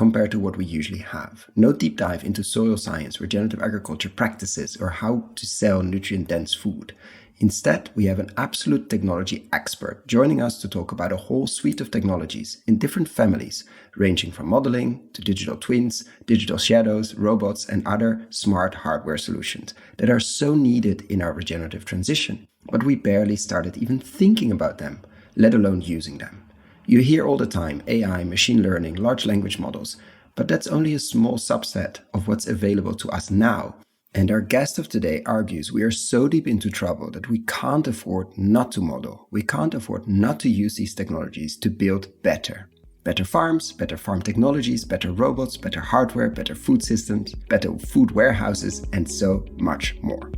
compared to what we usually have. No deep dive into soil science, regenerative agriculture practices, or how to sell nutrient-dense food. Instead, we have an absolute technology expert joining us to talk about a whole suite of technologies in different families, ranging from modeling to digital twins, digital shadows, robots, and other smart hardware solutions that are so needed in our regenerative transition. But we barely started even thinking about them, let alone using them. You hear all the time AI, machine learning, large language models, but that's only a small subset of what's available to us now. And our guest of today argues we are so deep into trouble that we can't afford not to model. We can't afford not to use these technologies to build better. Better farms, better farm technologies, better robots, better hardware, better food systems, better food warehouses, and so much more.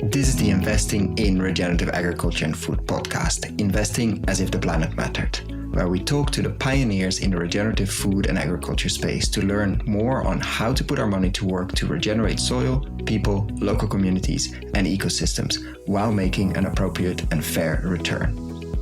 This is the Investing in Regenerative Agriculture and Food podcast, investing as if the planet mattered, where we talk to the pioneers in the regenerative food and agriculture space to learn more on how to put our money to work to regenerate soil, people, local communities, and ecosystems while making an appropriate and fair return.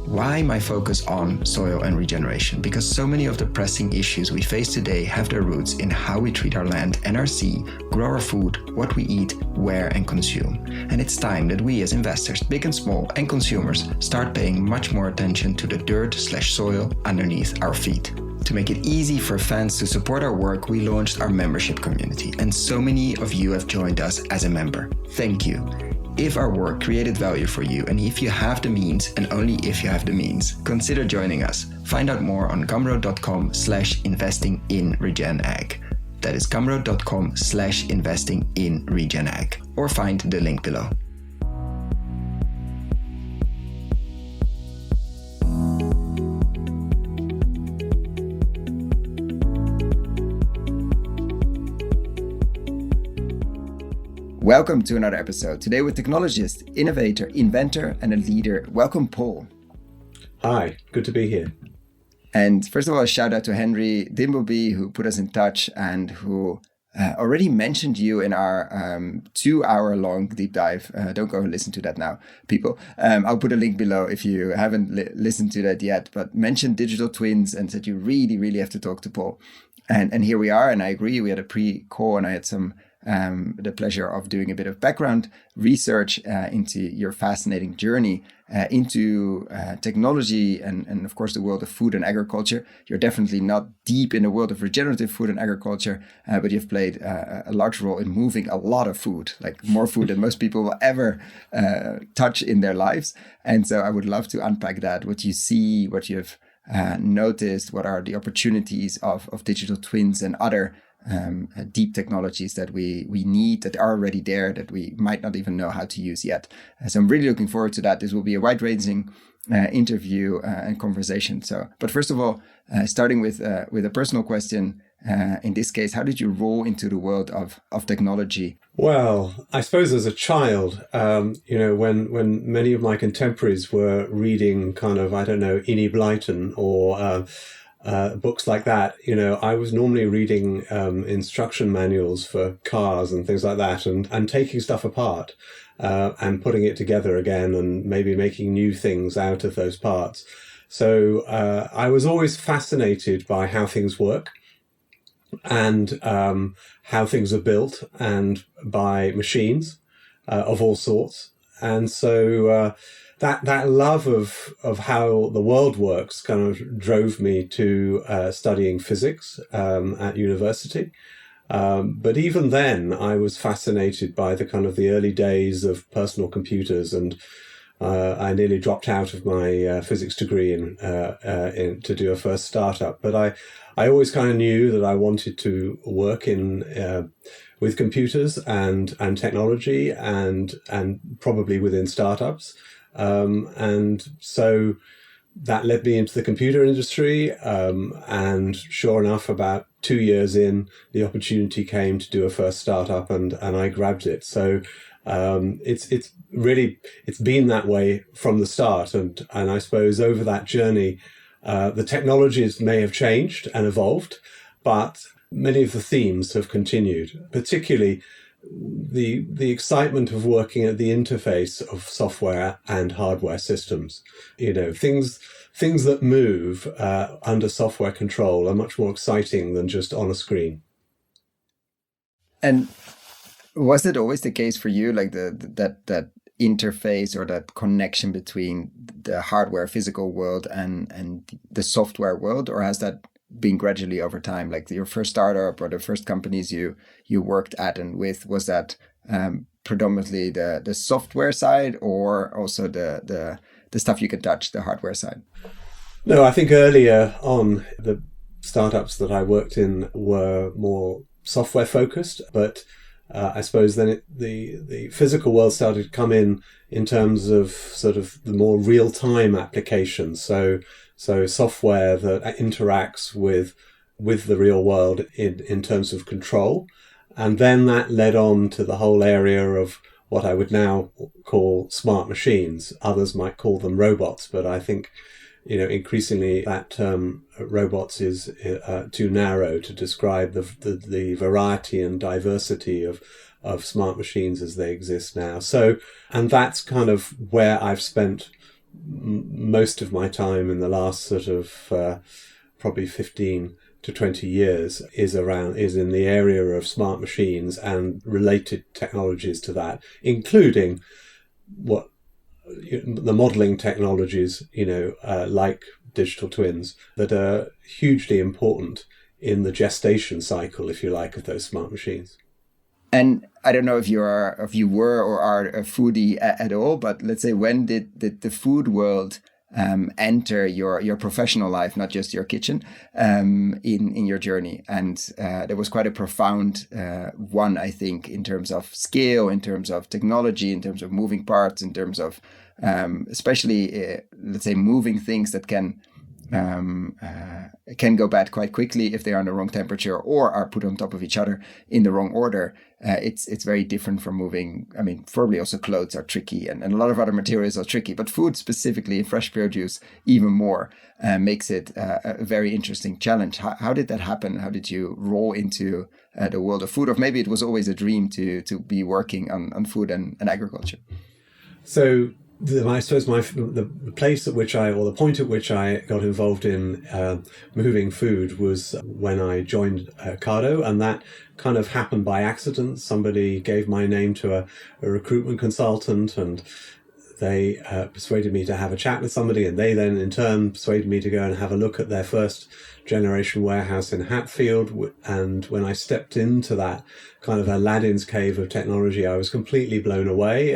Why my focus on soil and regeneration? Because so many of the pressing issues we face today have their roots in how we treat our land and our sea, grow our food, what we eat, where and consume. And it's time that we as investors, big and small, and consumers start paying much more attention to the dirt/soil underneath our feet. To make it easy for fans to support our work, we launched our membership community, and so many of you have joined us as a member. Thank you. If our work created value for you, and if you have the means, and only if you have the means, consider joining us. Find out more on gumroad.com/investing-in-regen-ag. That is gumroad.com/investing-in-regen-ag, or find the link below. Welcome to another episode. Today with technologist, innovator, inventor, and a leader. Welcome, Paul. Hi, good to be here. And first of all, a shout out to Henry Dimbleby, who put us in touch and who already mentioned you in our 2-hour-long deep dive. Don't go and listen to that now, people. I'll put a link below if you haven't listened to that yet, but mentioned digital twins and said you really, really have to talk to Paul. And here we are, and I agree. We had a pre-call and I had the pleasure of doing a bit of background research into your fascinating journey into technology and of course the world of food and agriculture. You're definitely not deep in the world of regenerative food and agriculture, but you've played a large role in moving a lot of food, like more food than most people will ever touch in their lives. And so I would love to unpack that, what you see, what you've noticed, what are the opportunities of digital twins and other deep technologies that we need, that are already there, that we might not even know how to use yet. So I'm really looking forward to that. This will be a wide-ranging interview and conversation. But first of all, starting with a personal question, in this case, how did you roll into the world of technology? Well, I suppose as a child, when many of my contemporaries were reading kind of, Enid Blyton or books like that, I was normally reading instruction manuals for cars and things like that, and taking stuff apart and putting it together again and maybe making new things out of those parts. So I was always fascinated by how things work and how things are built, and by machines of all sorts. And so that love of how the world works kind of drove me to studying physics at university. But even then, I was fascinated by the early days of personal computers, and I nearly dropped out of my physics degree to do a first startup. But I always kind of knew that I wanted to work with computers and technology and probably within startups. And so that led me into the computer industry. And sure enough, about 2 years in, the opportunity came to do a first startup, and I grabbed it. So it's been that way from the start. And I suppose over that journey, the technologies may have changed and evolved, but many of the themes have continued, particularly the excitement of working at the interface of software and hardware systems. Things that move under software control are much more exciting than just on a screen. And was it always the case for you, like that interface or that connection between the hardware physical world and the software world, or has that been gradually over time? Like your first startup or the first companies you worked at and with, was that predominantly the software side, or also the stuff you could touch, the hardware side? No, I think earlier on, the startups that I worked in were more software focused, but I suppose then the physical world started to come in terms of sort of the more real-time applications. So software that interacts with the real world in terms of control. And then that led on to the whole area of what I would now call smart machines. Others might call them robots, but I think, increasingly that term robots is too narrow to describe the variety and diversity of smart machines as they exist now. So, and that's kind of where I've spent most of my time in the last sort of probably 15 to 20 years is in the area of smart machines and related technologies to that, including the modeling technologies, like digital twins, that are hugely important in the gestation cycle, if you like, of those smart machines. And I don't know if you were or are a foodie at all, but let's say, when did the food world enter your professional life, not just your kitchen, in your journey? And there was quite a profound one, I think, in terms of scale, in terms of technology, in terms of moving parts, in terms of especially let's say moving things that can go bad quite quickly if they are in the wrong temperature or are put on top of each other in the wrong order. It's very different from moving. I mean, probably also clothes are tricky, and a lot of other materials are tricky, but food, specifically fresh produce, even more, makes it a very interesting challenge. How did that happen? How did you roll into the world of food? Or maybe it was always a dream to be working on food and agriculture. So I suppose the place at which or the point at which I got involved in moving food was when I joined Cardo, and that kind of happened by accident. Somebody gave my name to a recruitment consultant, and they persuaded me to have a chat with somebody, and they then in turn persuaded me to go and have a look at their first generation warehouse in Hatfield. And when I stepped into that kind of Aladdin's cave of technology, I was completely blown away.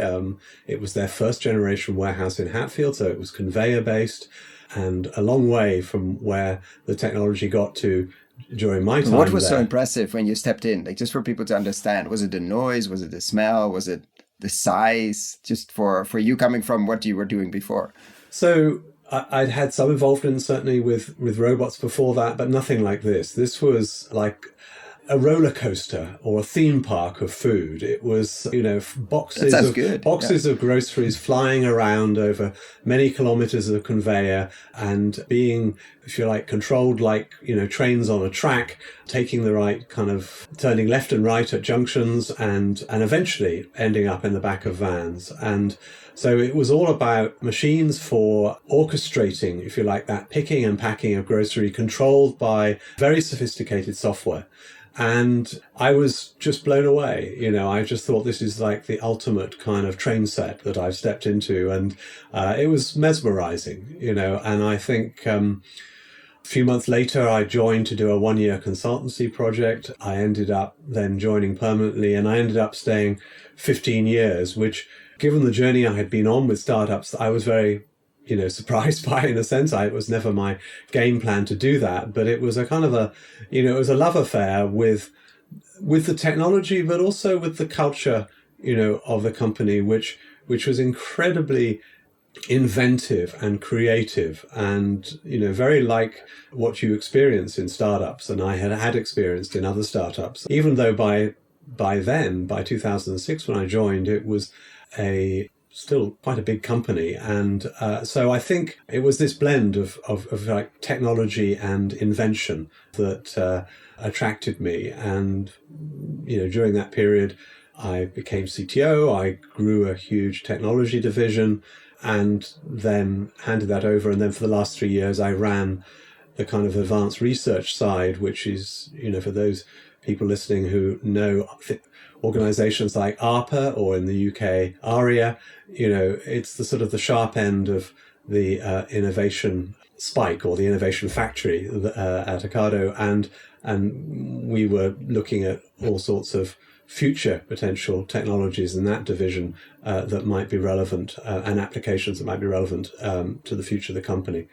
It was their first generation warehouse in Hatfield, so it was conveyor based, and a long way from where the technology got to during my time. What was there. So impressive when you stepped in? Like, just for people to understand, was it the noise? Was it the smell? Was it the size? Just for you coming from what you were doing before. So I'd had some involvement certainly with robots before that, but nothing like this. This was like a roller coaster or a theme park of food. It was, boxes of groceries flying around over many kilometers of conveyor and being, if you like, controlled like, trains on a track, taking the right kind of turning left and right at junctions and eventually ending up in the back of vans. And so it was all about machines for orchestrating, if you like, that picking and packing of grocery, controlled by very sophisticated software. And I was just blown away. I just thought, this is like the ultimate kind of train set that I've stepped into. And it was mesmerizing, and I think a few months later, I joined to do a 1-year consultancy project. I ended up then joining permanently, and I ended up staying 15 years, which, given the journey I had been on with startups, I was very surprised by, in a sense. It was never my game plan to do that, but it was a kind of it was a love affair with the technology, but also with the culture, of the company, which was incredibly inventive and creative and, very like what you experience in startups. And I had experienced in other startups, even though by 2006, when I joined, it was still quite a big company. And so I think it was this blend of like technology and invention that attracted me. And, during that period, I became CTO. I grew a huge technology division and then handed that over. And then for the last 3 years, I ran the kind of advanced research side, which is, for those people listening who know organizations like ARPA, or in the UK, ARIA, it's the sort of the sharp end of the innovation spike, or the innovation factory at Ocado. And we were looking at all sorts of future potential technologies in that division that might be relevant, and applications that might be relevant to the future of the company.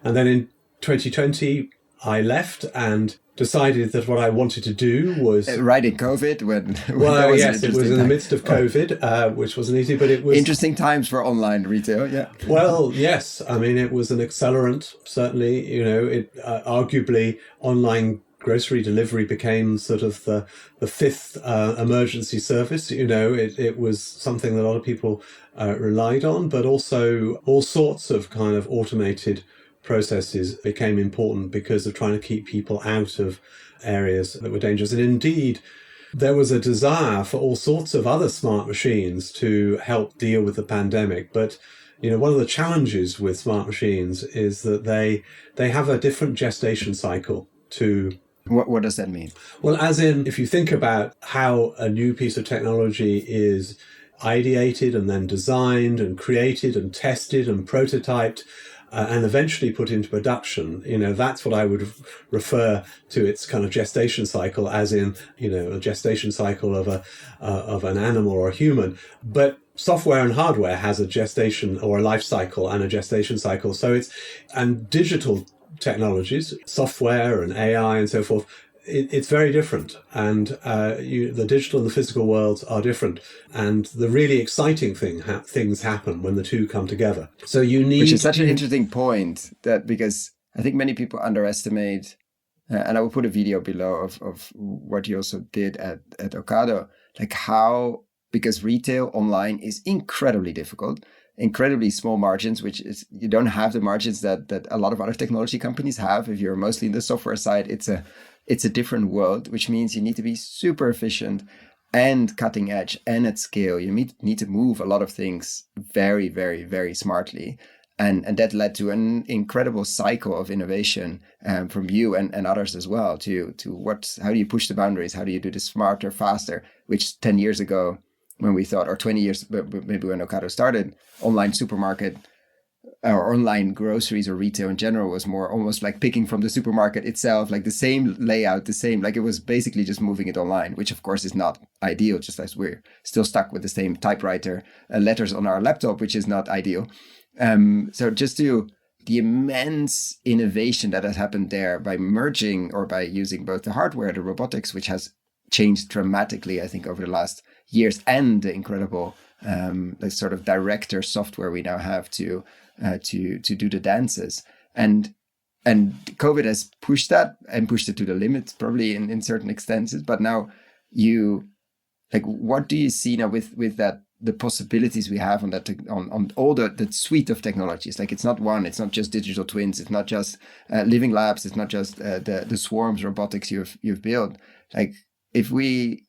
And then in 2020, I left and decided that what I wanted to do was... Right in COVID? Well, yes, it was in the midst of COVID, which wasn't easy, but it was... Interesting times for online retail, yeah. Well, yes. I mean, it was an accelerant, certainly. Arguably, online grocery delivery became sort of the fifth emergency service. It was something that a lot of people relied on, but also all sorts of kind of automated processes became important because of trying to keep people out of areas that were dangerous. And indeed, there was a desire for all sorts of other smart machines to help deal with the pandemic. But, one of the challenges with smart machines is that they have a different gestation cycle to... What does that mean? Well, as in, if you think about how a new piece of technology is ideated and then designed and created and tested and prototyped, and eventually put into production, that's what I would refer to its kind of gestation cycle, as in, a gestation cycle of an animal or a human. But software and hardware has a gestation or a life cycle and a gestation cycle. And digital technologies, software and AI and so forth, it's very different. And the digital and the physical worlds are different. And the really exciting things happen when the two come together. So you need... Which is such an interesting point, because I think many people underestimate, and I will put a video below of what you also did at Ocado, like how, because retail online is incredibly difficult, incredibly small margins, which is, you don't have the margins that a lot of other technology companies have. If you're mostly in the software side, it's a different world, which means you need to be super efficient and cutting edge and at scale. You need to move a lot of things very, very, very smartly. And that led to an incredible cycle of innovation from you and others as well, to how do you push the boundaries? How do you do this smarter, faster? Which 10 years ago, when we thought, or 20 years, maybe when Ocado started, online supermarket or online groceries or retail in general was more almost like picking from the supermarket itself, like the same layout, like it was basically just moving it online, which of course is not ideal, just as we're still stuck with the same typewriter letters on our laptop, which is not ideal. So just the immense innovation that has happened there by merging or by using both the hardware, the robotics, which has changed dramatically, I think, over the last years, and the incredible the sort of director software we now have to do the dances. And COVID has pushed that and pushed it to the limits, probably in certain extents. But now what do you see now with that, the possibilities we have on that, on all the suite of technologies? Like, it's not just digital twins, it's not just living labs, it's not just the swarms robotics you've built. Like, if we,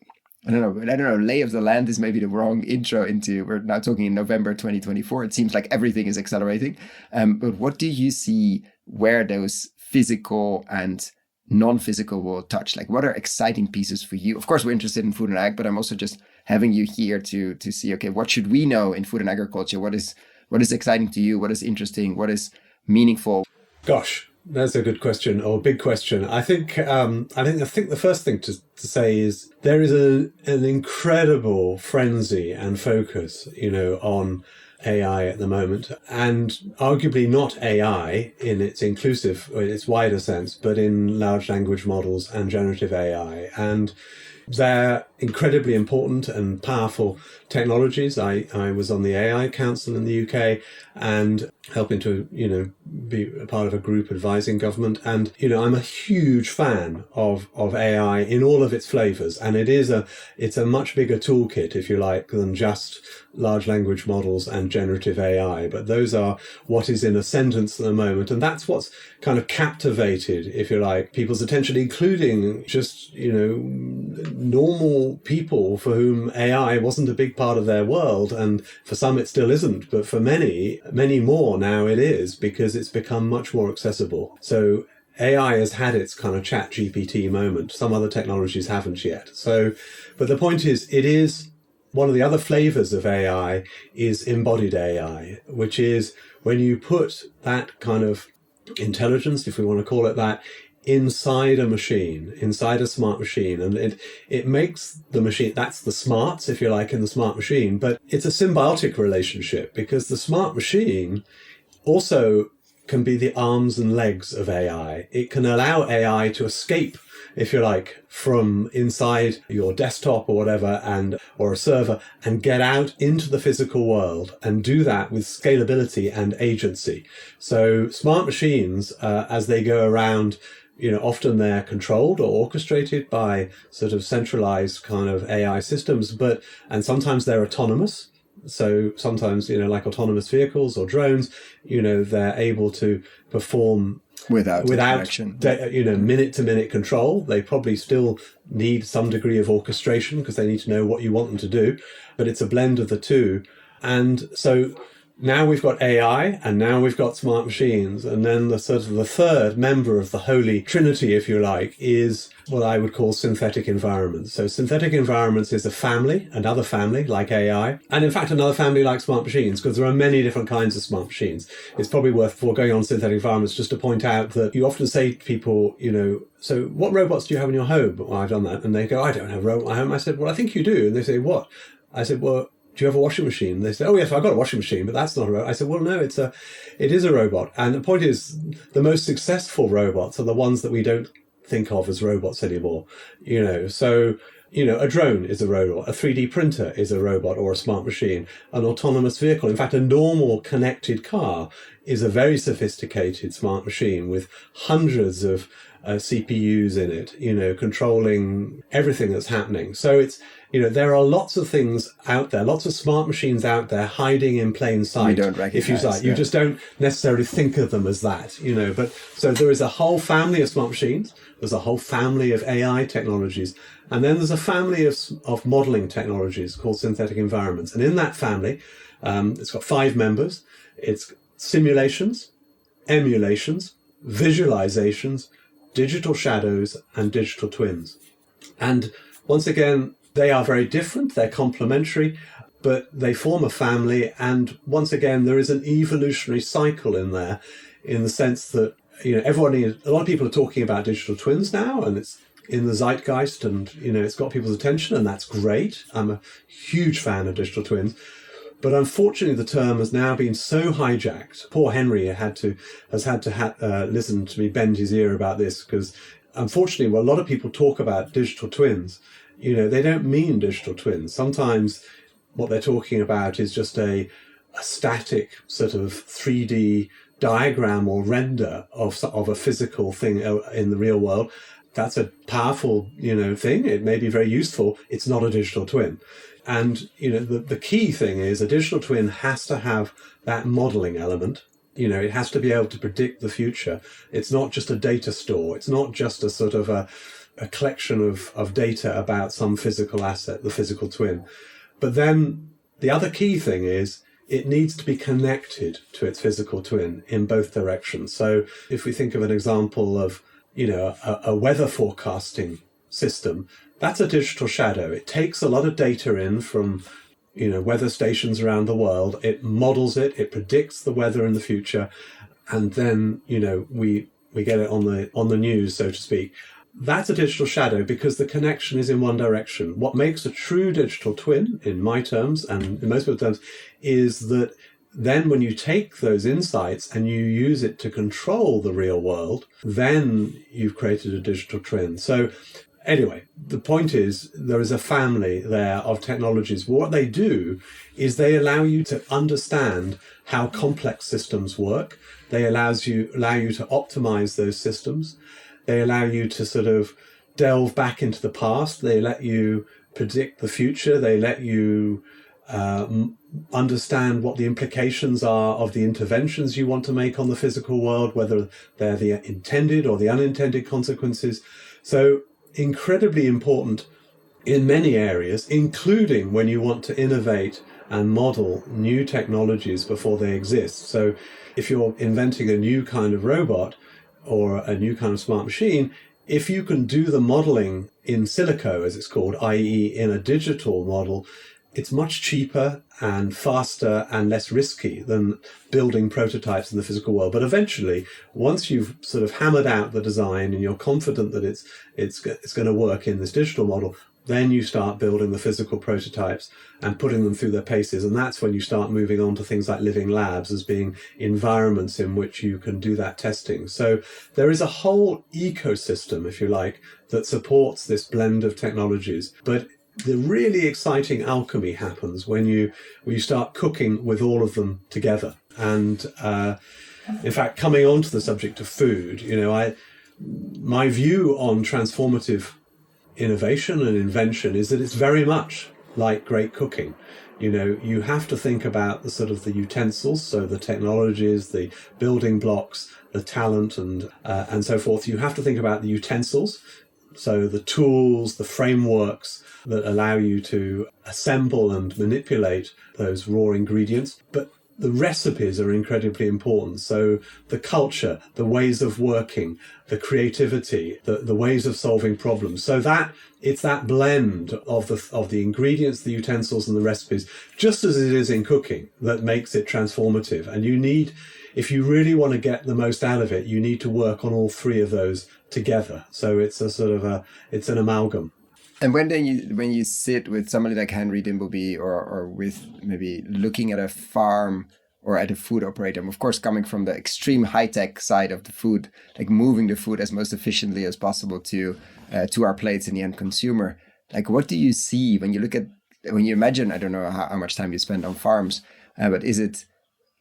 I don't know, lay of the land is maybe the wrong intro into, we're now talking in November 2024. It seems like everything is accelerating. But what do you see where those physical and non-physical will touch? Like, what are exciting pieces for you? Of course, we're interested in food and ag, but I'm also just having you here to see, okay, what should we know in food and agriculture? What is exciting to you? What is interesting? What is meaningful? Gosh, that's a good question, or a big question. I think the first thing to say is there is an incredible frenzy and focus, on AI at the moment, and arguably not AI in its inclusive, or its wider sense, but in large language models and generative AI. And they're incredibly important and powerful technologies. I was on the AI Council in the UK and helping to, be a part of a group advising government. And, I'm a huge fan of AI in all of its flavors. And it's a much bigger toolkit, if you like, than just large language models and generative AI. But those are what is in ascendance at the moment. And that's what's kind of captivated, if you like, people's attention, including just, normal people for whom AI wasn't a big part of their world. And for some, it still isn't. But for many, many more now it is, because it's become much more accessible. So AI has had its kind of chat GPT moment. Some other technologies haven't yet. So, but the point is, it is one of the other flavors of AI is embodied AI, which is when you put that kind of intelligence, if we want to call it that, inside a machine, inside a smart machine. And it makes the machine, that's the smarts, if you like, in the smart machine. But it's a symbiotic relationship, because the smart machine also can be the arms and legs of AI. It can allow AI to escape, if you like, from inside your desktop or whatever, or a server, and get out into the physical world and do that with scalability and agency. So smart machines, as they go around, often they're controlled or orchestrated by sort of centralized kind of AI systems, and sometimes they're autonomous. So sometimes, like autonomous vehicles or drones, they're able to perform without minute-to-minute control. They probably still need some degree of orchestration because they need to know what you want them to do, but it's a blend of the two. And so now we've got AI, and now we've got smart machines. And then the third member of the holy trinity, if you like, is what I would call synthetic environments. So synthetic environments is another family like AI, and in fact another family like smart machines, because there are many different kinds of smart machines. It's probably worth, before going on synthetic environments, just to point out that you often say to people, so what robots do you have in your home? Well, I've done that. And they go, I don't have a robot in my home. I said, well, I think you do. And they say, what? I said, well, do you have a washing machine? And they say, oh yes, I've got a washing machine, but that's not a robot. I said, well, no, it is a robot. And the point is, the most successful robots are the ones that we don't think of as robots anymore. So, a drone is a robot, a 3D printer is a robot or a smart machine, an autonomous vehicle. In fact, a normal connected car is a very sophisticated smart machine with hundreds of CPUs in it, controlling everything that's happening. So it's, there are lots of things out there, lots of smart machines out there hiding in plain sight. You don't recognize. You just don't necessarily think of them as that, But so there is a whole family of smart machines. There's a whole family of AI technologies. And then there's a family of modeling technologies called synthetic environments. And in that family, it's got 5 members. It's simulations, emulations, visualizations, digital shadows, and digital twins. And once again, they are very different, they're complementary, but they form a family. And once again, there is an evolutionary cycle in there, in the sense that, a lot of people are talking about digital twins now, and it's in the zeitgeist, and, it's got people's attention, and that's great. I'm a huge fan of digital twins. But unfortunately, the term has now been so hijacked. Poor Henry has had to listen to me bend his ear about this, because unfortunately, when a lot of people talk about digital twins, they don't mean digital twins. Sometimes what they're talking about is just a static sort of 3D diagram or render of a physical thing in the real world. That's a powerful, thing. It may be very useful. It's not a digital twin. And, the key thing is a digital twin has to have that modeling element. It has to be able to predict the future. It's not just a data store. It's not just a sort of a collection of data about some physical asset, the physical twin. But then the other key thing is it needs to be connected to its physical twin in both directions. So if we think of an example of, a weather forecasting system, that's a digital shadow. It takes a lot of data in from, weather stations around the world. It models it, it predicts the weather in the future. And then, we get it on the news, so to speak. That's a digital shadow because the connection is in one direction. What makes a true digital twin, in my terms and in most people's terms, is that then when you take those insights and you use it to control the real world, then you've created a digital twin. So anyway, the point is there is a family there of technologies. What they do is they allow you to understand how complex systems work. They allow you to optimize those systems. They allow you to sort of delve back into the past. They let you predict the future. They let you understand what the implications are of the interventions you want to make on the physical world, whether they're the intended or the unintended consequences. So incredibly important in many areas, including when you want to innovate and model new technologies before they exist. So if you're inventing a new kind of robot or a new kind of smart machine, if you can do the modeling in silico, as it's called, i.e. in a digital model, it's much cheaper and faster and less risky than building prototypes in the physical world. But eventually, once you've sort of hammered out the design and you're confident that it's going to work in this digital model, then you start building the physical prototypes and putting them through their paces. And that's when you start moving on to things like living labs as being environments in which you can do that testing. So there is a whole ecosystem, if you like, that supports this blend of technologies. But the really exciting alchemy happens when you start cooking with all of them together. And in fact, coming on to the subject of food, my view on transformative innovation and invention is that it's very much like great cooking. You have to think about the sort of the utensils, so the technologies, the building blocks, the talent, and so forth. You have to think about the utensils, so the tools, the frameworks that allow you to assemble and manipulate those raw ingredients. But the recipes are incredibly important. So the culture, the ways of working, the creativity, the ways of solving problems. So that it's that blend of the ingredients, the utensils, and the recipes, just as it is in cooking, that makes it transformative. And if you really want to get the most out of it, you need to work on all three of those together. So it's it's an amalgam. And when you sit with somebody like Henry Dimbleby or with maybe looking at a farm or at a food operator, of course, coming from the extreme high-tech side of the food, like moving the food as most efficiently as possible to our plates and the end consumer, like what do you see when you imagine, I don't know how much time you spend on farms, but is it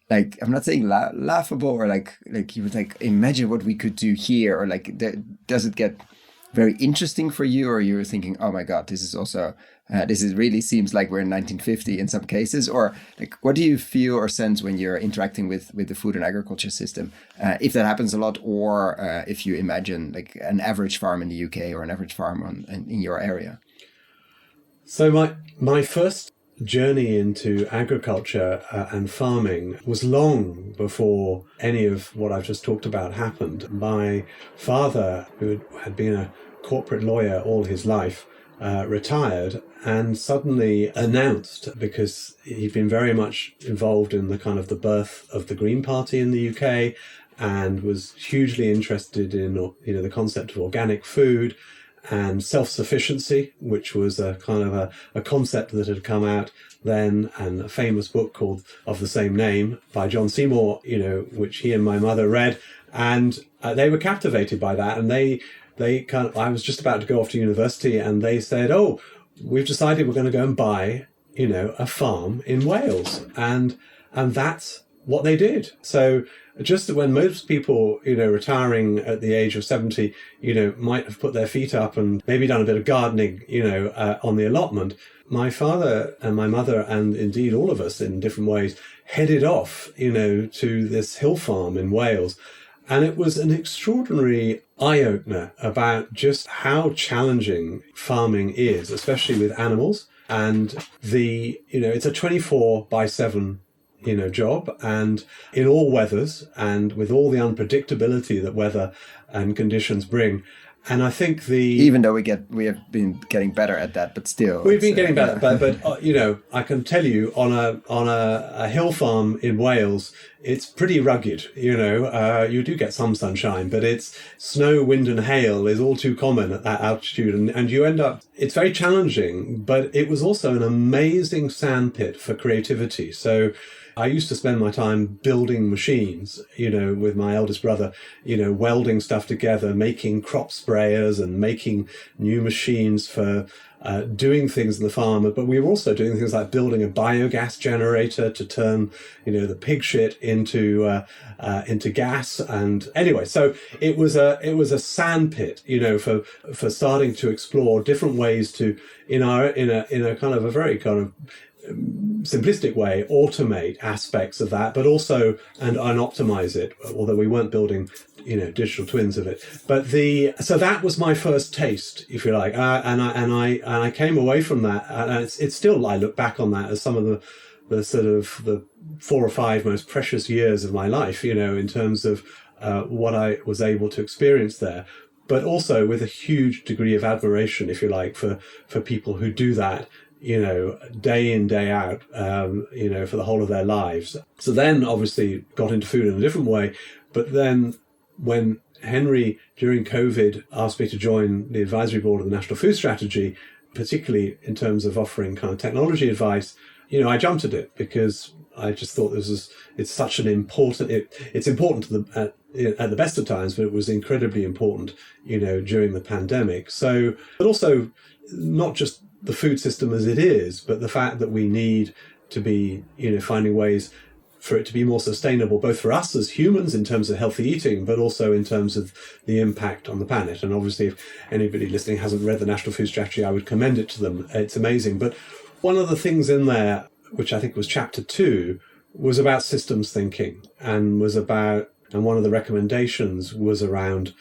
like, I'm not saying laughable or like you would like imagine what we could do here, or like does it get very interesting for you, or you're thinking, oh my God, this is also, really seems like we're in 1950 in some cases, or like, what do you feel or sense when you're interacting with the food and agriculture system? If that happens a lot, or if you imagine like an average farm in the UK or an average farm in your area. So my first journey into agriculture and farming was long before any of what I've just talked about happened. My father, who had been a corporate lawyer all his life, retired and suddenly announced, because he'd been very much involved in the kind of the birth of the Green Party in the UK and was hugely interested in the concept of organic food and self-sufficiency, which was a kind of a concept that had come out then, and a famous book called of the same name by John Seymour, which he and my mother read, and they were captivated by that. And they I was just about to go off to university, and they said, "Oh, we've decided we're going to go and buy, a farm in Wales," and that's what they did. So just when most people, retiring at the age of 70, might have put their feet up and maybe done a bit of gardening, on the allotment, my father and my mother, and indeed all of us in different ways, headed off, to this hill farm in Wales. And it was an extraordinary eye-opener about just how challenging farming is, especially with animals. And it's a 24/7 job, and in all weathers, and with all the unpredictability that weather and conditions bring. And I think even though we have been getting better at that, but still we've been getting better. But I can tell you on a hill farm in Wales, it's pretty rugged. You do get some sunshine, but it's snow, wind, and hail is all too common at that altitude, and you end up. It's very challenging, but it was also an amazing sandpit for creativity. So I used to spend my time building machines, with my eldest brother, welding stuff together, making crop sprayers and making new machines for doing things in the farm, but we were also doing things like building a biogas generator to turn, the pig shit into gas. And anyway, so it was a sandpit, for starting to explore different ways to, in a kind of a very kind of simplistic way, automate aspects of that, but also and optimize it. Although we weren't building, digital twins of it. But so that was my first taste, if you like, and I came away from that, and it's still, I look back on that as some of the sort of the 4 or 5 most precious years of my life, in terms of what I was able to experience there. But also with a huge degree of admiration, if you like, for people who do that, day in, day out, for the whole of their lives. So then obviously got into food in a different way. But then when Henry, during COVID, asked me to join the advisory board of the National Food Strategy, particularly in terms of offering kind of technology advice, I jumped at it because I just thought it's such an important, it's important to at the best of times, but it was incredibly important, during the pandemic. So, but also not just the food system as it is, but the fact that we need to be, finding ways for it to be more sustainable, both for us as humans in terms of healthy eating, but also in terms of the impact on the planet. And obviously, if anybody listening hasn't read the National Food Strategy, I would commend it to them. It's amazing. But one of the things in there, which I think was chapter 2, was about systems thinking, and one of the recommendations was around,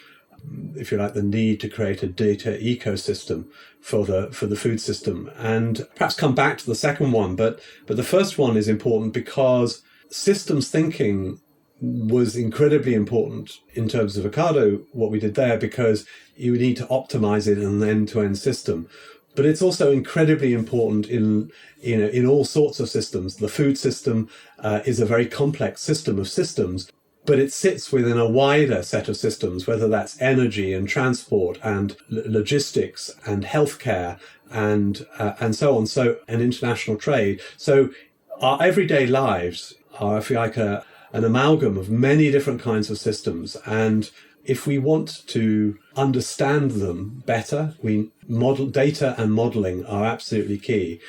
if you like, the need to create a data ecosystem for the food system, and perhaps come back to the second one. But the first one is important because systems thinking was incredibly important in terms of Ocado, what we did there, because you need to optimize it in an end-to-end system. But it's also incredibly important in all sorts of systems. The food system is a very complex system of systems, but it sits within a wider set of systems, whether that's energy and transport and logistics and healthcare and so on, and international trade. So our everyday lives are, if you like, an amalgam of many different kinds of systems. And if we want to understand them better, data and modeling are absolutely key.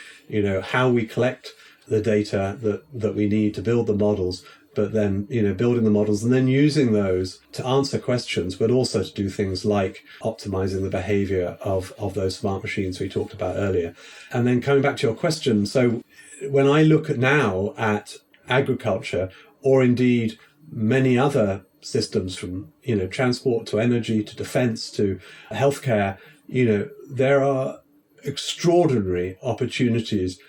How we collect the data that we need to build the models, but then, building the models and then using those to answer questions, but also to do things like optimizing the behavior of those smart machines we talked about earlier. And then coming back to your question, so when I look now at agriculture, or indeed many other systems from, transport to energy to defense to healthcare, there are extraordinary opportunities,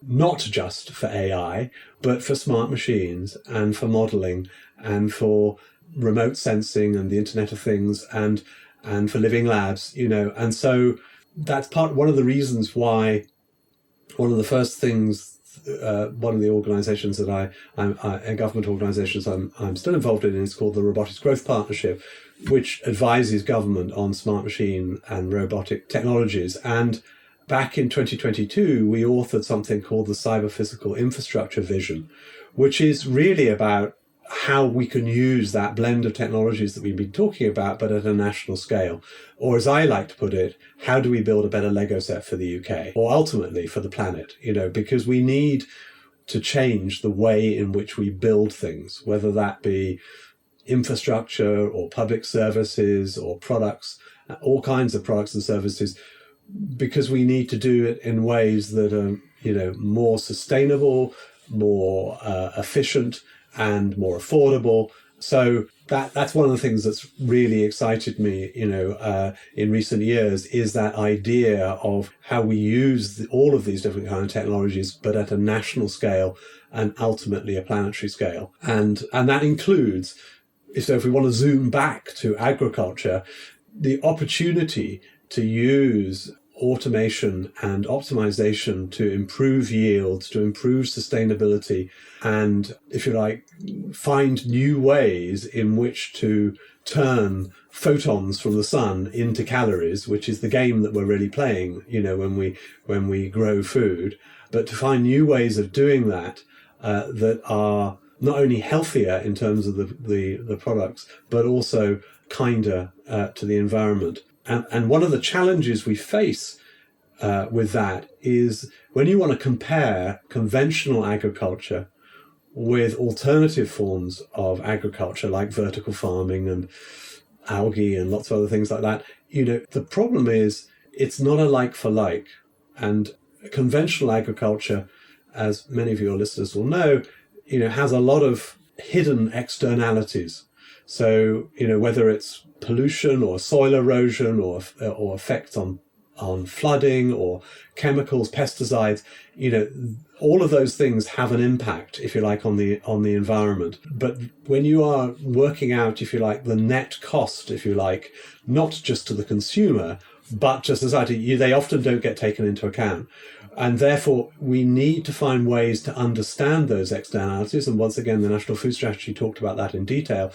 not just for AI, but for smart machines and for modeling and for remote sensing and the Internet of Things and for living labs, And so that's one of the reasons why one of the first things, one of the organizations that government organizations I'm still involved in is called the Robotics Growth Partnership, which advises government on smart machine and robotic technologies. And back in 2022, we authored something called the Cyber Physical Infrastructure Vision, which is really about how we can use that blend of technologies that we've been talking about, but at a national scale. Or as I like to put it, how do we build a better Lego set for the UK, or ultimately for the planet? Because we need to change the way in which we build things, whether that be infrastructure or public services or products, all kinds of products and services, because we need to do it in ways that are, more sustainable, more efficient, and more affordable. So that's one of the things that's really excited me, in recent years, is that idea of how we use all of these different kind of technologies, but at a national scale and ultimately a planetary scale. And that includes, so if we want to zoom back to agriculture, the opportunity to use automation and optimization to improve yields, to improve sustainability, and, if you like, find new ways in which to turn photons from the sun into calories, which is the game that we're really playing, when we grow food, but to find new ways of doing that that are not only healthier in terms of the products, but also kinder to the environment. And one of the challenges we face with that is when you want to compare conventional agriculture with alternative forms of agriculture like vertical farming and algae and lots of other things like that, the problem is it's not a like for like. And conventional agriculture, as many of your listeners will know, has a lot of hidden externalities. So, whether it's pollution or soil erosion or effects on flooding or chemicals, pesticides, all of those things have an impact, if you like, on the environment. But when you are working out, if you like, the net cost, if you like, not just to the consumer, but to society, they often don't get taken into account. And therefore, we need to find ways to understand those externalities. And once again, the National Food Strategy talked about that in detail.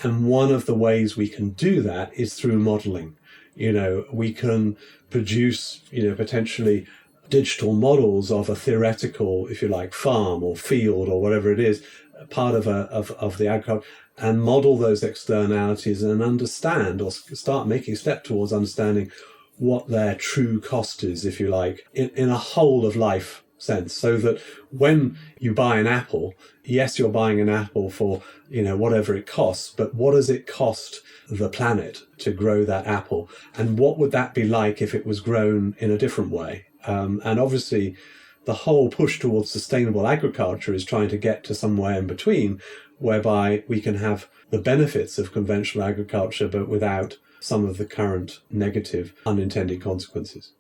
And one of the ways we can do that is through modeling. We can produce, potentially digital models of a theoretical, if you like, farm or field or whatever it is, part of the agriculture, and model those externalities and understand, or start making a step towards understanding what their true cost is, if you like, in a whole of life sense. So that when you buy an apple, yes, you're buying an apple for, whatever it costs, but what does it cost the planet to grow that apple? And what would that be like if it was grown in a different way? And obviously, the whole push towards sustainable agriculture is trying to get to somewhere in between, whereby we can have the benefits of conventional agriculture, but without some of the current negative unintended consequences.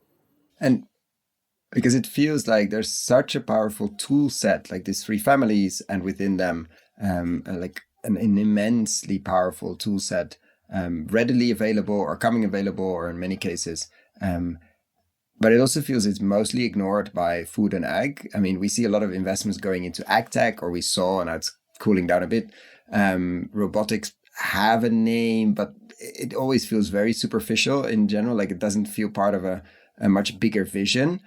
And because it feels like there's such a powerful tool set, like these three families, and within them, like an immensely powerful tool set, readily available or coming available, or in many cases. But it also feels it's mostly ignored by food and ag. I mean, we see a lot of investments going into ag tech, or we saw, and now it's cooling down a bit. Robotics have a name, but it always feels very superficial in general. Like it doesn't feel part of a much bigger vision.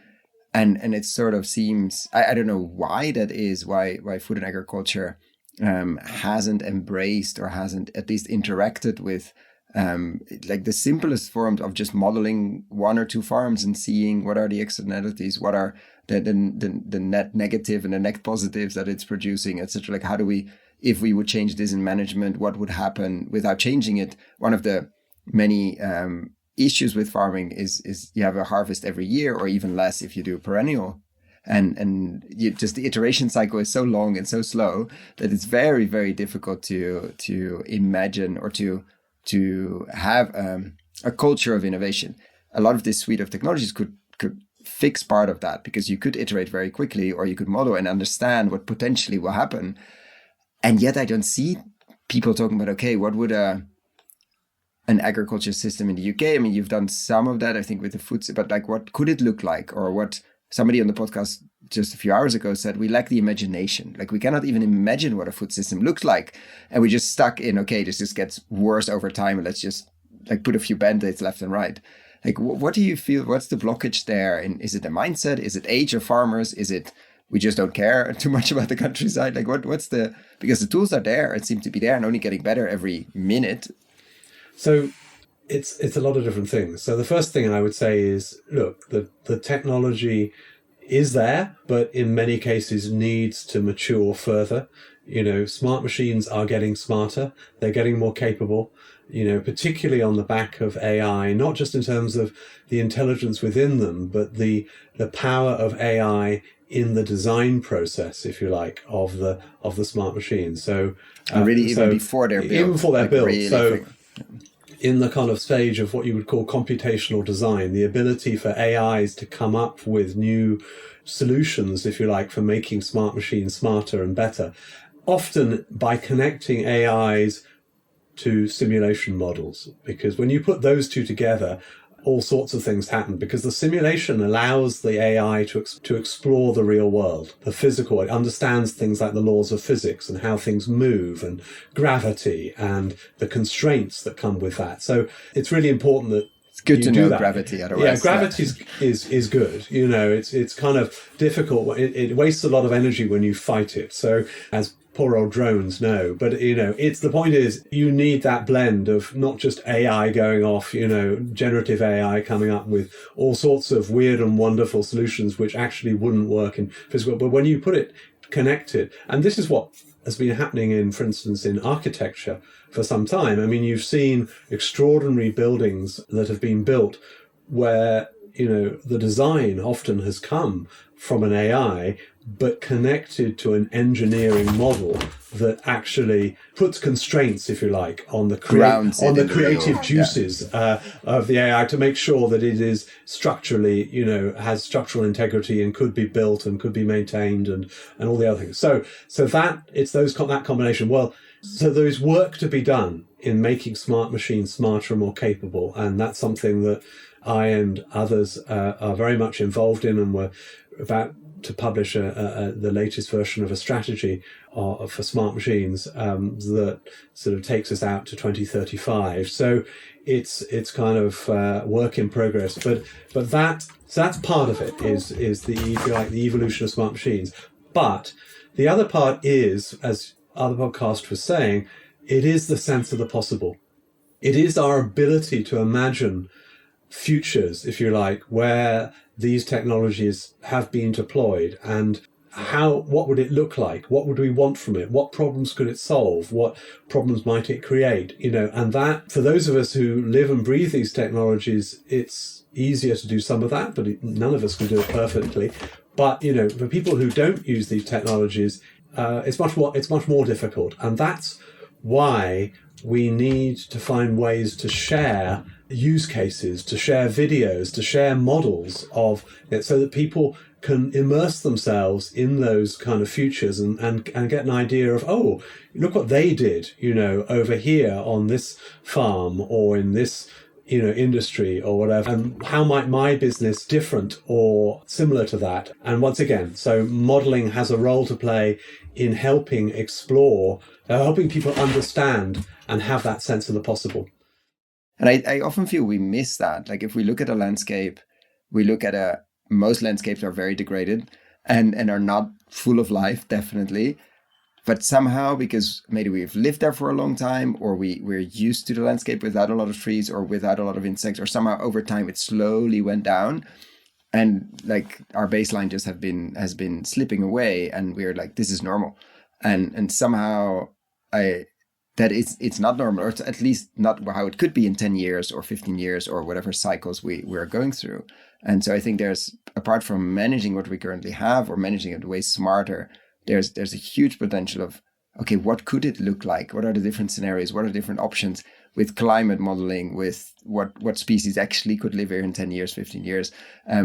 And it sort of seems, I don't know why that is, why food and agriculture hasn't embraced or hasn't at least interacted with like the simplest form of just modeling one or two farms and seeing what are the externalities, what are the net negative and the net positives that it's producing, etc. Like how do we, if we would change this in management, what would happen without changing it? One of the many issues with farming is you have a harvest every year, or even less if you do perennial. And you just, the iteration cycle is so long and so slow that it's very, very difficult to imagine or to have a culture of innovation. A lot of this suite of technologies could fix part of that, because you could iterate very quickly, or you could model and understand what potentially will happen. And yet I don't see people talking about, okay, what would an agriculture system in the UK? I mean, you've done some of that, I think, with the food, but like, what could it look like? Or what somebody on the podcast just a few hours ago said, we lack the imagination. Like, we cannot even imagine what a food system looks like. And we just stuck in, okay, this just gets worse over time, and let's just like put a few band-aids left and right. Like, what do you feel? What's the blockage there? And is it the mindset? Is it age of farmers? Is it we just don't care too much about the countryside? Like, what's the, because the tools are there and seem to be there and only getting better every minute. So it's a lot of different things. So the first thing I would say is, look, the technology is there, but in many cases needs to mature further. Smart machines are getting smarter. They're getting more capable, particularly on the back of AI, not just in terms of the intelligence within them, but the power of AI in the design process, if you like, of the smart machines. So really, even before they're built. Even before they're like built. Really so in the kind of stage of what you would call computational design, the ability for AIs to come up with new solutions, if you like, for making smart machines smarter and better, often by connecting AIs to simulation models. Because when you put those two together, all sorts of things happen, because the simulation allows the AI to explore the real world, the physical. It understands things like the laws of physics and how things move and gravity and the constraints that come with that. So it's really important that it's good to know gravity. Otherwise, yeah, gravity is good. It's kind of difficult. It wastes a lot of energy when you fight it. So as poor old drones, no. But, it's the point is you need that blend of not just AI going off, generative AI coming up with all sorts of weird and wonderful solutions which actually wouldn't work in physical. But when you put it connected, and this is what has been happening for instance, in architecture for some time. I mean, you've seen extraordinary buildings that have been built where, the design often has come from an AI, but connected to an engineering model that actually puts constraints, if you like, on the creative juices of the AI to make sure that it is structurally, has structural integrity and could be built and could be maintained and all the other things. So that it's that combination. Well, so there is work to be done in making smart machines smarter and more capable, and that's something that I and others are very much involved in, and we're about to publish the latest version of a strategy for smart machines that sort of takes us out to 2035. So it's kind of work in progress, but that's part of it is the, if you like, the evolution of smart machines. But the other part is, as other podcast was saying, it is the sense of the possible. It is our ability to imagine futures, if you like, where these technologies have been deployed, and what would it look like? What would we want from it? What problems could it solve? What problems might it create? And that, for those of us who live and breathe these technologies, it's easier to do some of that, but none of us can do it perfectly. But, for people who don't use these technologies, it's much more difficult. And that's why we need to find ways to share use cases, to share videos, to share models of it, so that people can immerse themselves in those kind of futures and get an idea of, oh, look what they did, over here on this farm or in this, industry or whatever, and how might my business different or similar to that? And once again, so modeling has a role to play in helping explore, helping people understand and have that sense of the possible. And I often feel we miss that. Like if we look at a landscape, we look at most landscapes are very degraded and are not full of life, definitely. But somehow, because maybe we've lived there for a long time, or we're used to the landscape without a lot of trees or without a lot of insects, or somehow over time it slowly went down. And like our baseline just has been slipping away, and we're like, this is normal. And somehow that it's not normal, or at least not how it could be in 10 years or 15 years or whatever cycles we're going through. And so I think there's, apart from managing what we currently have or managing it way smarter, there's a huge potential of, okay, what could it look like? What are the different scenarios? What are the different options with climate modeling, with what species actually could live here in 10 years, 15 years,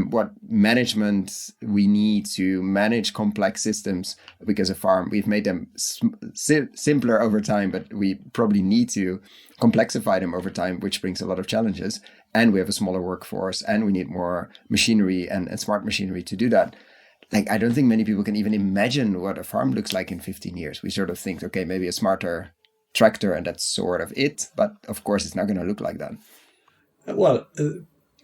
what management we need to manage complex systems, because a farm, we've made them simpler over time, but we probably need to complexify them over time, which brings a lot of challenges. And we have a smaller workforce, and we need more machinery and smart machinery to do that. Like, I don't think many people can even imagine what a farm looks like in 15 years. We sort of think, okay, maybe a smarter tractor and that's sort of it. But of course, it's not going to look like that. Well,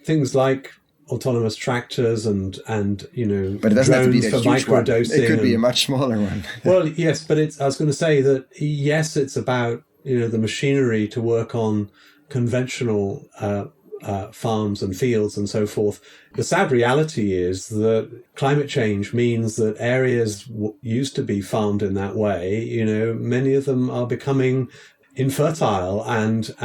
things like autonomous tractors and but it doesn't have to be drones a for huge one. microdosing. It could be a much smaller one. Well, yes, but I was going to say that, yes, it's about, the machinery to work on conventional farms and fields and so forth. The sad reality is that climate change means that areas used to be farmed in that way, many of them are becoming infertile, and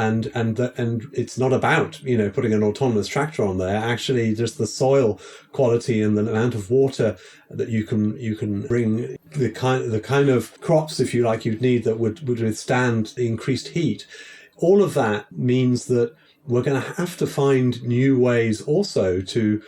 it's not about putting an autonomous tractor on there. Actually, just the soil quality and the amount of water that you can bring, the kind of crops, if you like, you'd need that would withstand the increased heat. All of that means that we're going to have to find new ways also to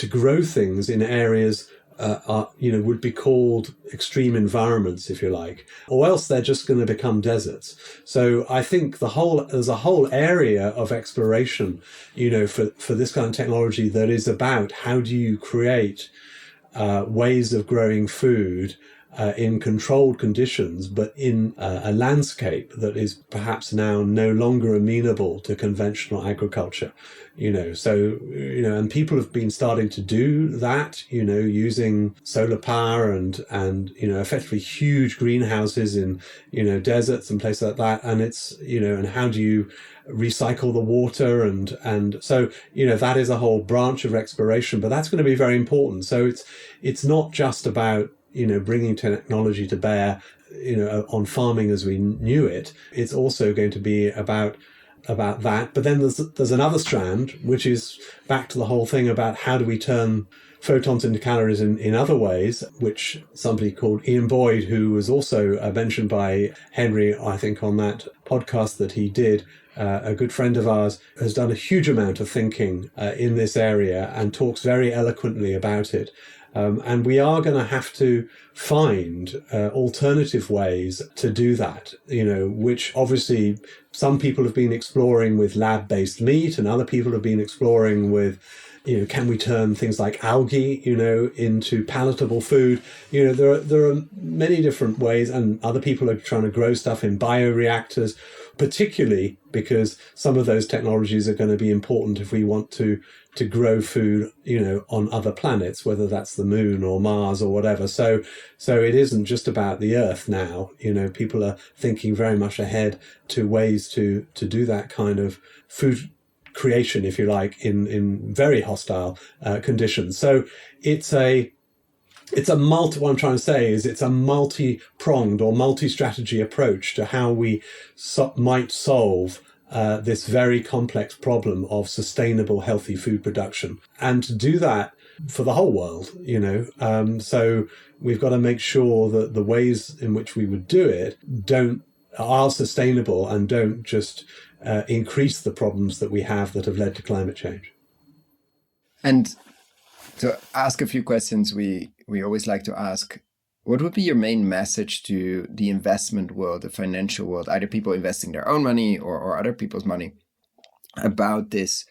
grow things in areas would be called extreme environments, if you like, or else they're just going to become deserts. So I think there's a whole area of exploration, for this kind of technology that is about how do you create ways of growing food in controlled conditions, but in a landscape that is perhaps now no longer amenable to conventional agriculture. And people have been starting to do that, using solar power and effectively huge greenhouses in, deserts and places like that. And it's, and how do you recycle the water? And so, that is a whole branch of exploration, but that's going to be very important. So it's not just about, bringing technology to bear, on farming as we knew it. It's also going to be about that. But then there's another strand, which is back to the whole thing about how do we turn photons into calories in other ways, which somebody called Ian Boyd, who was also mentioned by Henry, I think, on that podcast that he did, a good friend of ours, has done a huge amount of thinking in this area and talks very eloquently about it. And we are going to have to find alternative ways to do that, which obviously some people have been exploring with lab-based meat, and other people have been exploring with, can we turn things like algae, into palatable food? There are many different ways, and other people are trying to grow stuff in bioreactors, particularly because some of those technologies are going to be important if we want to grow food, on other planets, whether that's the moon or Mars or whatever. So it isn't just about the Earth now. People are thinking very much ahead to ways to do that kind of food creation, if you like, in very hostile conditions. So what I'm trying to say is it's a multi-pronged or multi-strategy approach to how we might solve this very complex problem of sustainable, healthy food production. And to do that for the whole world, so we've got to make sure that the ways in which we would do it are sustainable and don't just increase the problems that we have that have led to climate change. And to ask a few questions we always like to ask, what would be your main message to the investment world, the financial world, either people investing their own money or other people's money, about these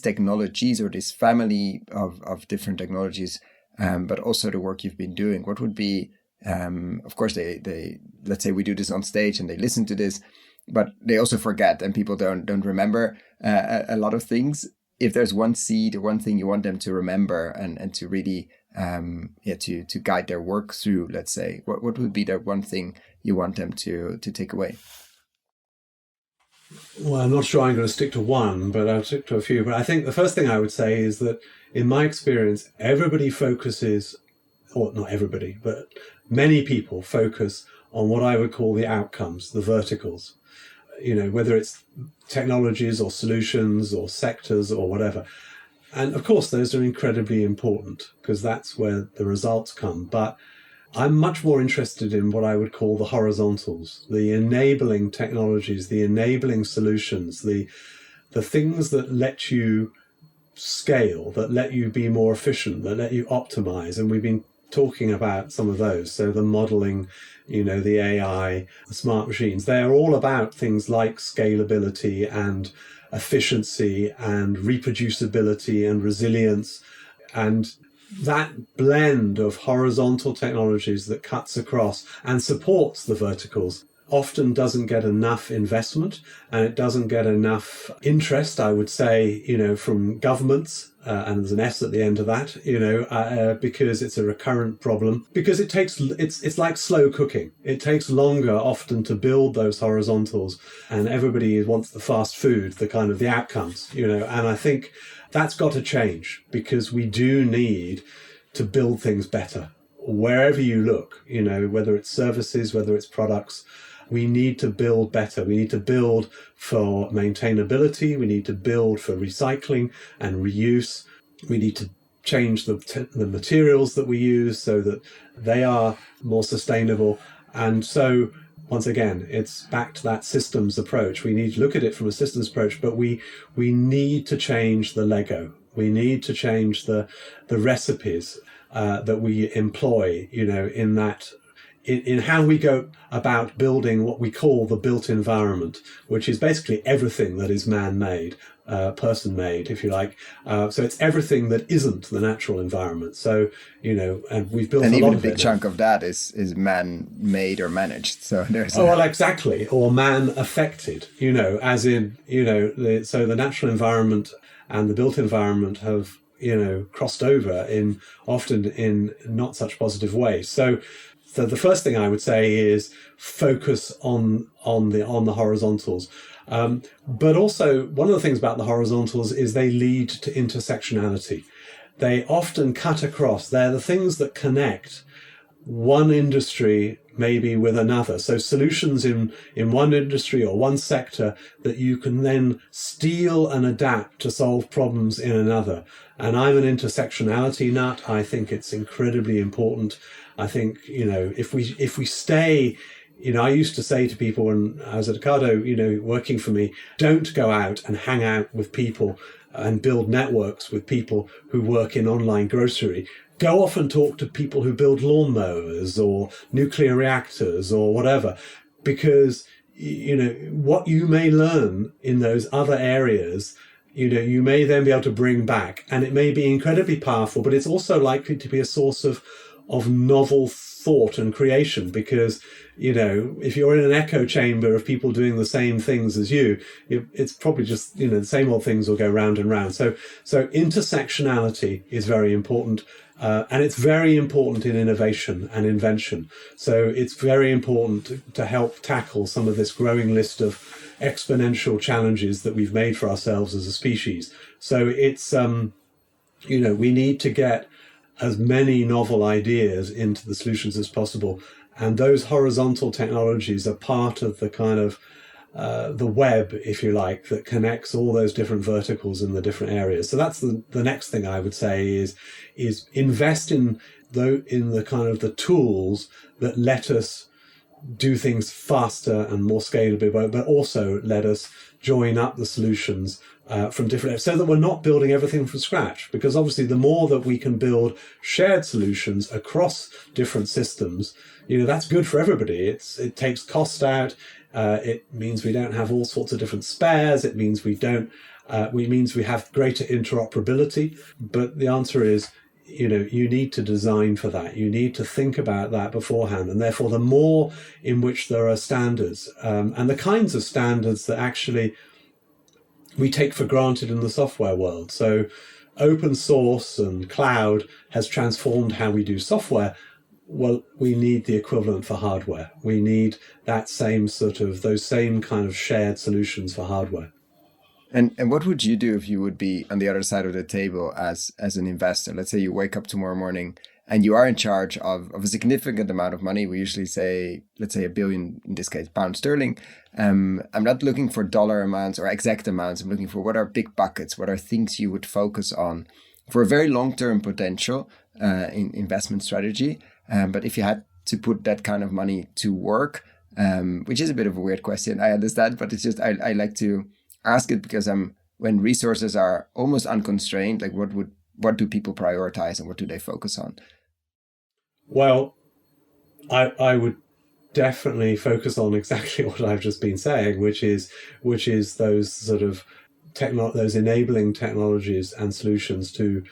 technologies or this family of different technologies, but also the work you've been doing? What would be, of course, they let's say we do this on stage and they listen to this, but they also forget and people don't remember a lot of things. If there's one seed or one thing you want them to remember and to really to guide their work through, let's say, what would be the one thing you want them to take away? Well, I'm not sure I'm going to stick to one, but I'll stick to a few. But I think the first thing I would say is that in my experience, everybody focuses, or not everybody, but many people focus on what I would call the outcomes, the verticals. Whether it's technologies or solutions or sectors or whatever. And of course, those are incredibly important because that's where the results come. But I'm much more interested in what I would call the horizontals, the enabling technologies, the enabling solutions, the things that let you scale, that let you be more efficient, that let you optimize. And we've been talking about some of those. So the modeling, the AI, the smart machines, they're all about things like scalability and efficiency and reproducibility and resilience. And that blend of horizontal technologies that cuts across and supports the verticals often doesn't get enough investment, and it doesn't get enough interest, I would say, from governments, and there's an S at the end of that, because it's a recurrent problem, because it's like slow cooking. It takes longer often to build those horizontals, and everybody wants the fast food, the outcomes, and I think that's got to change, because we do need to build things better wherever you look, whether it's services, whether it's products. We need to build better. We need to build for maintainability. We need to build for recycling and reuse. We need to change the materials that we use so that they are more sustainable. And so, once again, it's back to that systems approach. We need to look at it from a systems approach, but we need to change the Lego. We need to change the recipes that we employ, in that in how we go about building what we call the built environment, which is basically everything that is man-made, person-made, if you like. So it's everything that isn't the natural environment. So, and we've built And a even lot a of big it chunk now. of that is man-made or managed. So there's Oh, well, exactly. Or man-affected, as in, so the natural environment and the built environment have, crossed over often in not such positive ways. So the first thing I would say is focus on the horizontals. But also, one of the things about the horizontals is they lead to intersectionality. They often cut across. They're the things that connect one industry maybe with another. So solutions in one industry or one sector that you can then steal and adapt to solve problems in another. And I'm an intersectionality nut. I think it's incredibly important. I think, if we stay, I used to say to people when I was at Ocado, working for me, don't go out and hang out with people and build networks with people who work in online grocery. Go off and talk to people who build lawnmowers or nuclear reactors or whatever, because, what you may learn in those other areas, you may then be able to bring back, and it may be incredibly powerful, but it's also likely to be a source of novel thought and creation, because if you're in an echo chamber of people doing the same things as you, it's probably just the same old things will go round and round. So intersectionality is very important, and it's very important in innovation and invention. So it's very important to help tackle some of this growing list of exponential challenges that we've made for ourselves as a species. So it's we need to get as many novel ideas into the solutions as possible. And those horizontal technologies are part of the kind of the web, if you like, that connects all those different verticals in the different areas. So that's the next thing I would say is invest in the kind of the tools that let us do things faster and more scalably, but also let us join up the solutions from different areas, so that we're not building everything from scratch. Because obviously the more that we can build shared solutions across different systems, that's good for everybody. It takes cost out. It means we don't have all sorts of different spares. It means we have greater interoperability. But the answer is, you need to design for that. You need to think about that beforehand. And therefore, the more in which there are standards, and the kinds of standards that actually we take for granted in the software world. So open source and cloud has transformed how we do software. Well, we need the equivalent for hardware. We need those same kind of shared solutions for hardware. And what would you do if you would be on the other side of the table as an investor? Let's say you wake up tomorrow morning and you are in charge of a significant amount of money. We usually say, let's say $1 billion, in this case, pound sterling. I'm not looking for dollar amounts or exact amounts. I'm looking for what are big buckets, what are things you would focus on for a very long-term potential in investment strategy. But if you had to put that kind of money to work, which is a bit of a weird question, I understand, but it's just, I like to ask it because when resources are almost unconstrained, like what do people prioritize and what do they focus on? Well, I would definitely focus on exactly what I've just been saying, which is those sort of those enabling technologies and solutions to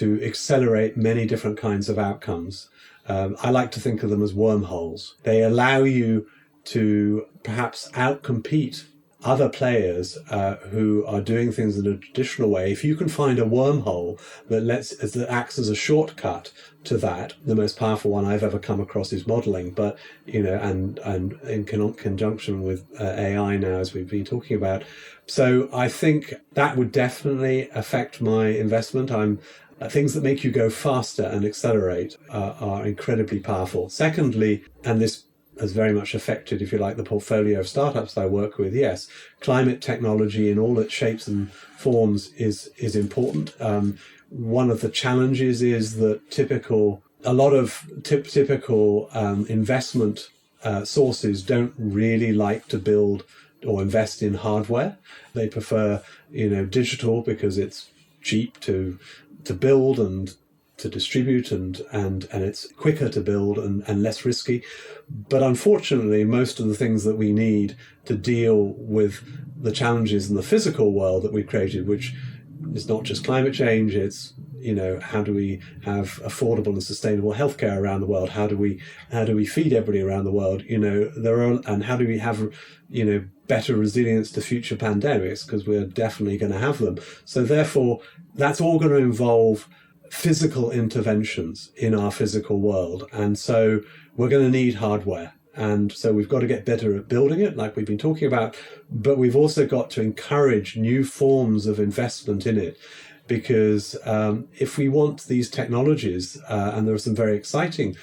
accelerate many different kinds of outcomes. I like to think of them as wormholes. They allow you to perhaps outcompete other players who are doing things in a traditional way. If you can find a wormhole that acts as a shortcut to that, the most powerful one I've ever come across is modeling, but and in conjunction with AI now, as we've been talking about. So I think that would definitely affect my investment. Things that make you go faster and accelerate are incredibly powerful. Secondly, and this has very much affected, if you like, the portfolio of startups I work with. Yes, climate technology in all its shapes and forms is important. One of the challenges is that a lot of typical investment sources don't really like to build or invest in hardware. They prefer, digital because it's cheap to build and to distribute and it's quicker to build and less risky. But unfortunately, most of the things that we need to deal with the challenges in the physical world that we've created, which is not just climate change, it's, how do we have affordable and sustainable healthcare around the world? How do we feed everybody around the world? And how do we have, better resilience to future pandemics? Because we're definitely going to have them. So therefore, that's all going to involve physical interventions in our physical world. And so we're going to need hardware. And so we've got to get better at building it, like we've been talking about, but we've also got to encourage new forms of investment in it. Because if we want these technologies, and there are some very exciting,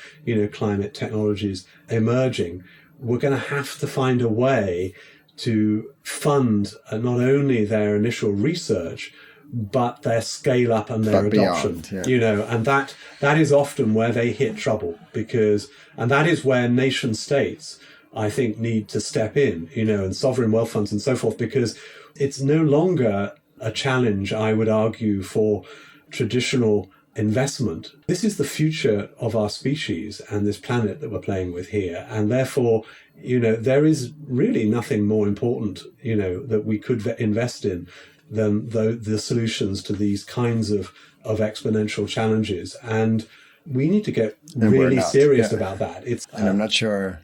climate technologies emerging, we're going to have to find a way to fund not only their initial research, but their scale up and their adoption, and that is often where they hit trouble, and that is where nation states, I think, need to step in, and sovereign wealth funds and so forth, because it's no longer a challenge, I would argue, for traditional investment. This is the future of our species and this planet that we're playing with here. And therefore, there is really nothing more important, that we could invest in than the solutions to these kinds of exponential challenges. And we need to get really serious about that. And I'm not sure.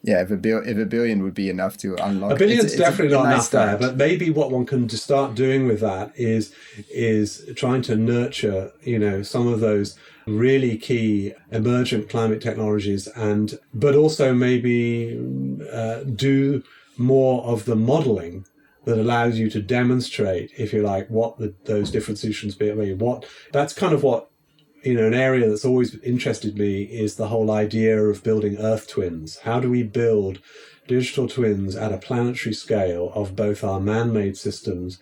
Yeah, if a billion would be enough to unlock. $1 billion is definitely not enough there, but maybe what one can start doing with that is trying to nurture, some of those really key emergent climate technologies, but also maybe do more of the modeling that allows you to demonstrate, if you like, what those different solutions be. That's kind of what. An area that's always interested me is the whole idea of building Earth twins. How do we build digital twins at a planetary scale of both our man-made systems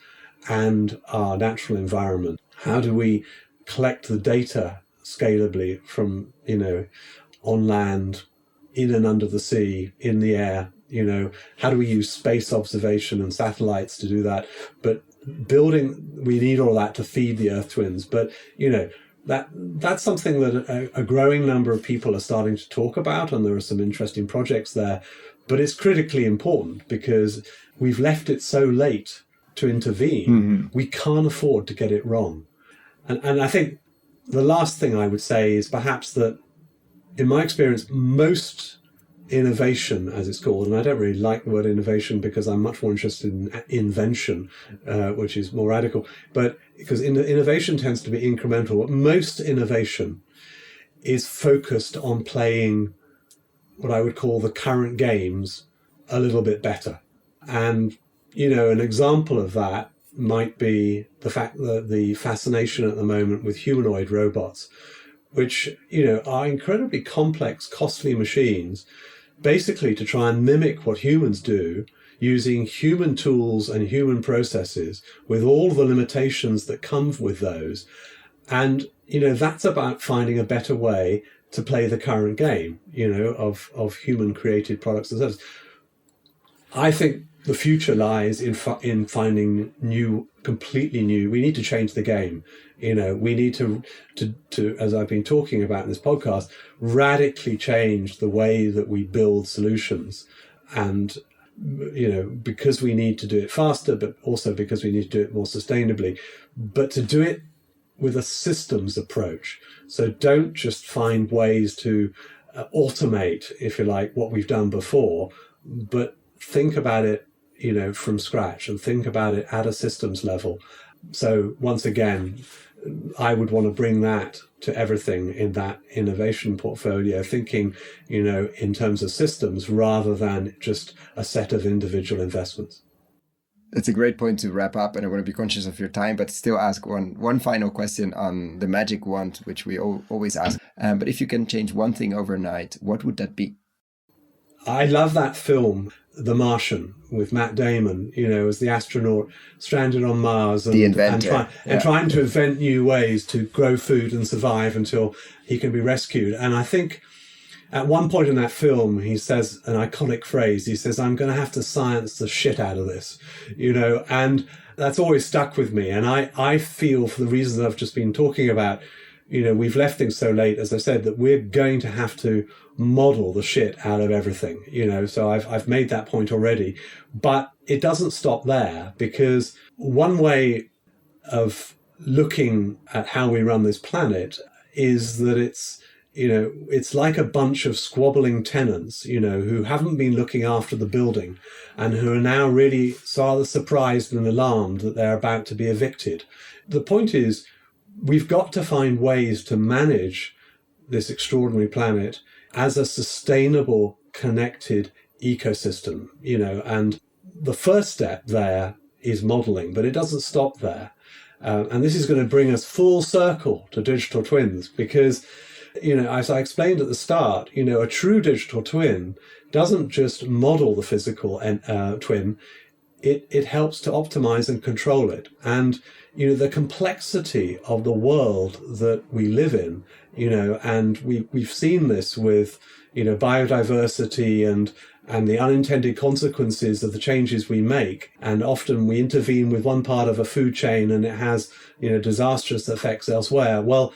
and our natural environment? How do we collect the data scalably from, on land, in and under the sea, in the air? How do we use space observation and satellites to do that? But we need all that to feed the Earth twins. But, that's something that a growing number of people are starting to talk about, and there are some interesting projects there. But it's critically important because we've left it so late to intervene. Mm-hmm. We can't afford to get it wrong. And I think the last thing I would say is perhaps that, in my experience, most innovation, as it's called, and I don't really like the word innovation because I'm much more interested in invention, which is more radical, but because innovation tends to be incremental. But most innovation is focused on playing what I would call the current games a little bit better. And, an example of that might be the fact that the fascination at the moment with humanoid robots, which, are incredibly complex, costly machines, basically to try and mimic what humans do, using human tools and human processes with all the limitations that come with those. And, that's about finding a better way to play the current game, of human created products and services. I think the future lies in finding completely new. We need to change the game. We need to, as I've been talking about in this podcast, radically change the way that we build solutions. And, because we need to do it faster, but also because we need to do it more sustainably, but to do it with a systems approach. So don't just find ways to automate, if you like, what we've done before, but think about it, from scratch, and think about it at a systems level. So once again, I would want to bring that to everything in that innovation portfolio, thinking, in terms of systems rather than just a set of individual investments. That's a great point to wrap up, and I want to be conscious of your time, but still ask one final question on the magic wand, which we always ask. But if you can change one thing overnight, what would that be? I love that film, The Martian, with Matt Damon, as the astronaut stranded on Mars the inventor. and trying to invent new ways to grow food and survive until he can be rescued. And I think at one point in that film, he says an iconic phrase. He says, "I'm going to have to science the shit out of this," and that's always stuck with me. And I feel, for the reasons I've just been talking about, we've left things so late, as I said, that we're going to have to model the shit out of everything, so I've made that point already. But it doesn't stop there, because one way of looking at how we run this planet is that it's like a bunch of squabbling tenants, who haven't been looking after the building and who are now really rather surprised and alarmed that they're about to be evicted. The point is, we've got to find ways to manage this extraordinary planet as a sustainable, connected ecosystem, and the first step there is modeling, but it doesn't stop there. And this is going to bring us full circle to digital twins, because, as I explained at the start, a true digital twin doesn't just model the physical twin, it helps to optimize and control it. And, the complexity of the world that we live in, and we've seen this with, biodiversity and the unintended consequences of the changes we make. And often we intervene with one part of a food chain and it has, disastrous effects elsewhere. Well,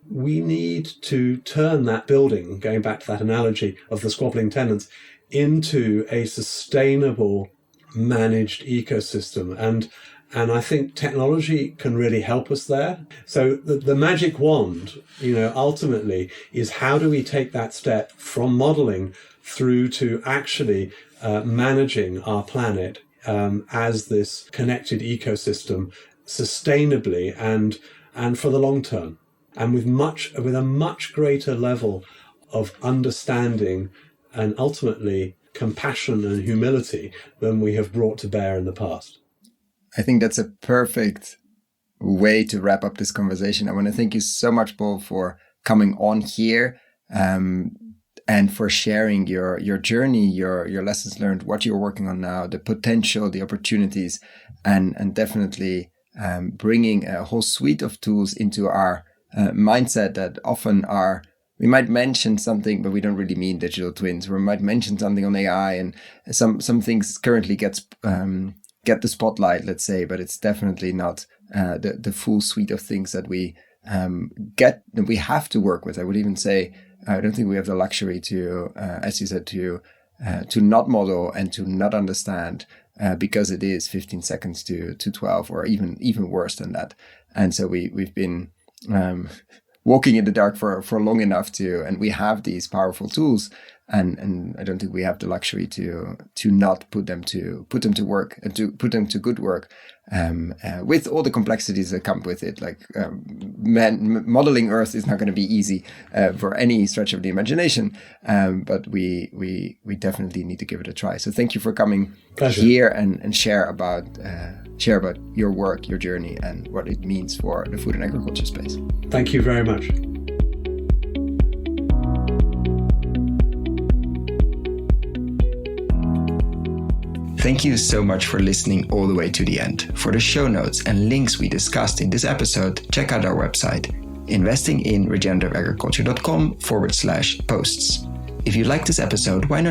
we need to turn that building, going back to that analogy of the squabbling tenants, into a sustainable, managed ecosystem. And I think technology can really help us there. So the magic wand, ultimately is, how do we take that step from modeling through to actually managing our planet as this connected ecosystem sustainably and for the long term, and with a much greater level of understanding and ultimately compassion and humility than we have brought to bear in the past. I think that's a perfect way to wrap up this conversation. I want to thank you so much, Paul, for coming on here and for sharing your journey, your lessons learned, what you're working on now, the potential, the opportunities, and definitely bringing a whole suite of tools into our mindset that often are, we might mention something, but we don't really mean digital twins. We might mention something on AI, and some things currently get the spotlight, let's say, but it's definitely not the full suite of things that we have to work with. I would even say, I don't think we have the luxury to, as you said, to not model and to not understand, because it is 15 seconds to 12, or even worse than that. And so we've been walking in the dark for long enough and we have these powerful tools. And I don't think we have the luxury to not put them to work, and to put them to good work, with all the complexities that come with it. Like modeling Earth is not going to be easy for any stretch of the imagination, but we definitely need to give it a try. So thank you for coming here and share about your work, your journey, and what it means for the food and agriculture space. Thank you very much. Thank you so much for listening all the way to the end. For the show notes and links we discussed in this episode, check out our website, investinginregenerativeagriculture.com/posts. If you like this episode, why not